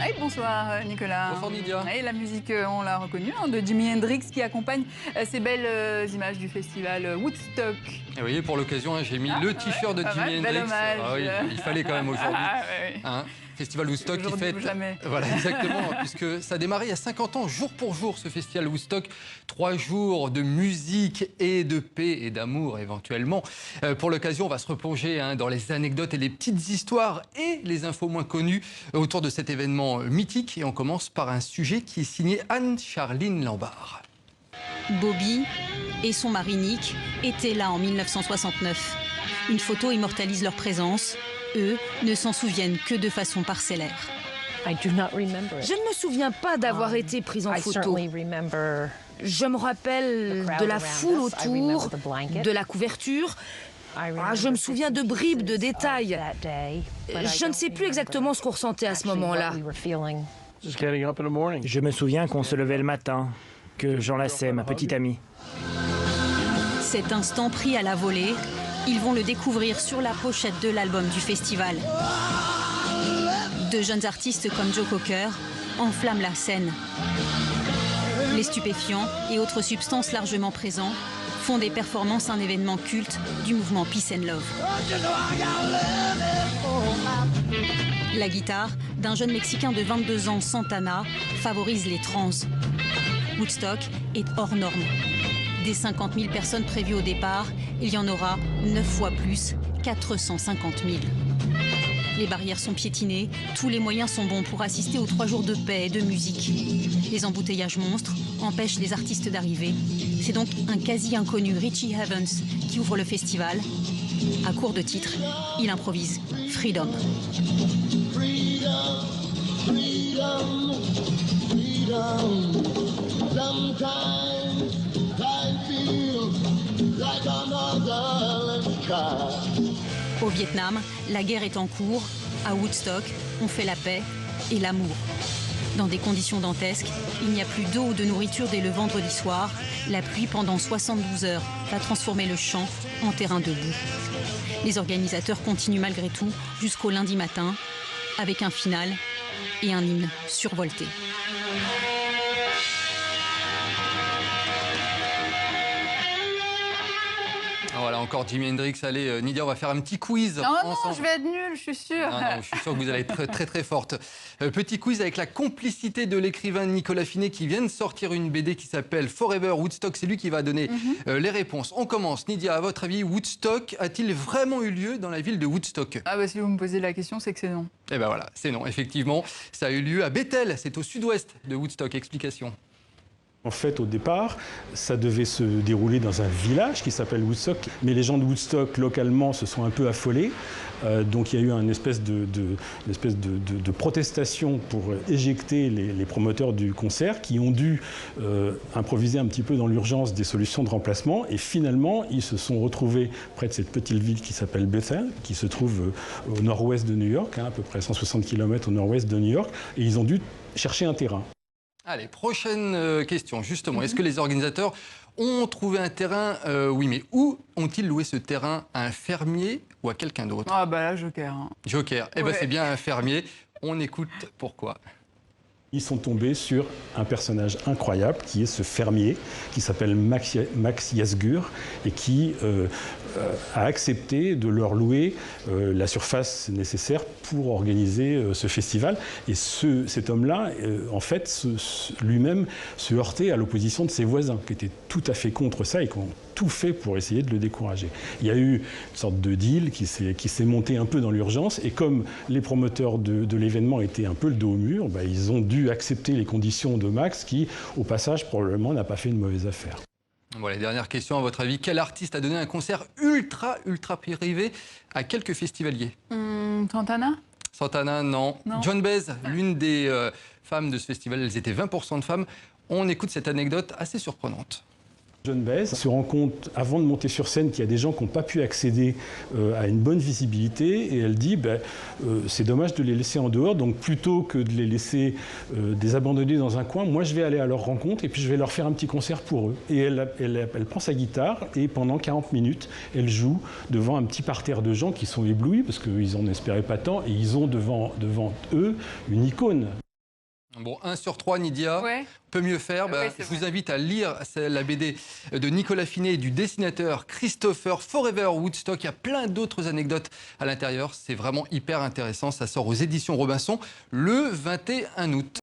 Hey, bonsoir Nicolas. Bonsoir Nidia. Et la musique, on l'a reconnue, de Jimi Hendrix qui accompagne ces belles images du festival Woodstock. Et vous voyez, pour l'occasion, j'ai mis le t-shirt de Jimi Hendrix. Bel hommage. Ah oui, il fallait quand même aujourd'hui. Oui. Festival Woodstock qui fête. Voilà, exactement, puisque ça a démarré il y a 50 ans, jour pour jour, ce festival Woodstock. 3 jours de musique et de paix et d'amour, éventuellement. Pour l'occasion, on va se replonger dans les anecdotes et les petites histoires et les infos moins connues autour de cet événement mythique. Et on commence par un sujet qui est signé Anne-Charline Lambard. Bobby et son mari Nick étaient là en 1969. Une photo immortalise leur présence. Eux ne s'en souviennent que de façon parcellaire. Je ne me souviens pas d'avoir été prise en photo. Je me rappelle de la foule autour, de la couverture. Je me souviens de bribes de détails. Je ne sais plus exactement ce qu'on ressentait à ce moment-là. Je me souviens qu'on se levait le matin, que j'enlaçais ma petite amie. Cet instant pris à la volée, ils vont le découvrir sur la pochette de l'album du festival. De jeunes artistes comme Joe Cocker enflamment la scène. Les stupéfiants et autres substances largement présents font des performances un événement culte du mouvement Peace and Love. La guitare d'un jeune Mexicain de 22 ans, Santana, favorise les trans. Woodstock est hors norme. Des 50 000 personnes prévues au départ, il y en aura 9 fois plus, 450 000. Les barrières sont piétinées, tous les moyens sont bons pour assister aux 3 jours de paix et de musique. Les embouteillages monstres empêchent les artistes d'arriver. C'est donc un quasi-inconnu, Richie Havens, qui ouvre le festival. À court de titre, il improvise Freedom. Freedom, freedom, freedom. Sometimes I feel like a motherless child. Au Vietnam, la guerre est en cours. À Woodstock, on fait la paix et l'amour. Dans des conditions dantesques, il n'y a plus d'eau ou de nourriture dès le vendredi soir. La pluie pendant 72 heures va transformer le champ en terrain de boue. Les organisateurs continuent malgré tout jusqu'au lundi matin, avec un final et un hymne survolté. Voilà, encore Jimi Hendrix. Allez, Nidia, on va faire un petit quiz. Non, ensemble. je vais être nulle, je suis sûre. Non, je suis sûr que vous allez être très forte. Petit quiz avec la complicité de l'écrivain Nicolas Finet qui vient de sortir une BD qui s'appelle Forever Woodstock. C'est lui qui va donner les réponses. On commence. Nidia, à votre avis, Woodstock a-t-il vraiment eu lieu dans la ville de Woodstock? Ah bah si vous me posez la question, c'est que c'est non. Eh ben voilà, c'est non. Effectivement, ça a eu lieu à Bethel. C'est au sud-ouest de Woodstock. Explication. En fait, au départ, ça devait se dérouler dans un village qui s'appelle Woodstock. Mais les gens de Woodstock, localement, se sont un peu affolés. Donc il y a eu une espèce de protestation pour éjecter les promoteurs du concert qui ont dû improviser un petit peu dans l'urgence des solutions de remplacement. Et finalement, ils se sont retrouvés près de cette petite ville qui s'appelle Bethel, qui se trouve au nord-ouest de New York, à peu près 160 km au nord-ouest de New York. Et ils ont dû chercher un terrain. Allez, prochaine question, justement. Est-ce que les organisateurs ont trouvé un terrain? Oui, mais où ont-ils loué ce terrain? À un fermier ou à quelqu'un d'autre? Ah bah là, Joker. Joker. Eh ben, c'est bien un fermier. On écoute pourquoi. Ils sont tombés sur un personnage incroyable qui est ce fermier qui s'appelle Max Yasgur et qui a accepté de leur louer la surface nécessaire pour organiser ce festival. Et cet homme-là, en fait, lui-même se heurtait à l'opposition de ses voisins qui étaient tout à fait contre ça et qui ont tout fait pour essayer de le décourager. Il y a eu une sorte de deal qui s'est monté un peu dans l'urgence et comme les promoteurs de l'événement étaient un peu le dos au mur, ils ont dû accepter les conditions de Max qui, au passage, probablement n'a pas fait une mauvaise affaire. Voilà, dernière question, à votre avis, quel artiste a donné un concert ultra privé à quelques festivaliers? Santana? Santana, non. Joan Baez, l'une des femmes de ce festival, elles étaient 20% de femmes. On écoute cette anecdote assez surprenante. Joan Baez se rend compte, avant de monter sur scène, qu'il y a des gens qui n'ont pas pu accéder à une bonne visibilité. Et elle dit, c'est dommage de les laisser en dehors. Donc plutôt que de les laisser désabandonnés dans un coin, moi je vais aller à leur rencontre et puis je vais leur faire un petit concert pour eux. Et elle prend sa guitare et pendant 40 minutes, elle joue devant un petit parterre de gens qui sont éblouis parce qu'ils n'en espéraient pas tant. Et ils ont devant eux une icône. Bon, 1 sur 3, Nydia. Ouais. Peut mieux faire. Je vous invite à lire la BD de Nicolas Finet et du dessinateur Christopher Forever Woodstock. Il y a plein d'autres anecdotes à l'intérieur. C'est vraiment hyper intéressant. Ça sort aux éditions Robinson le 21 août.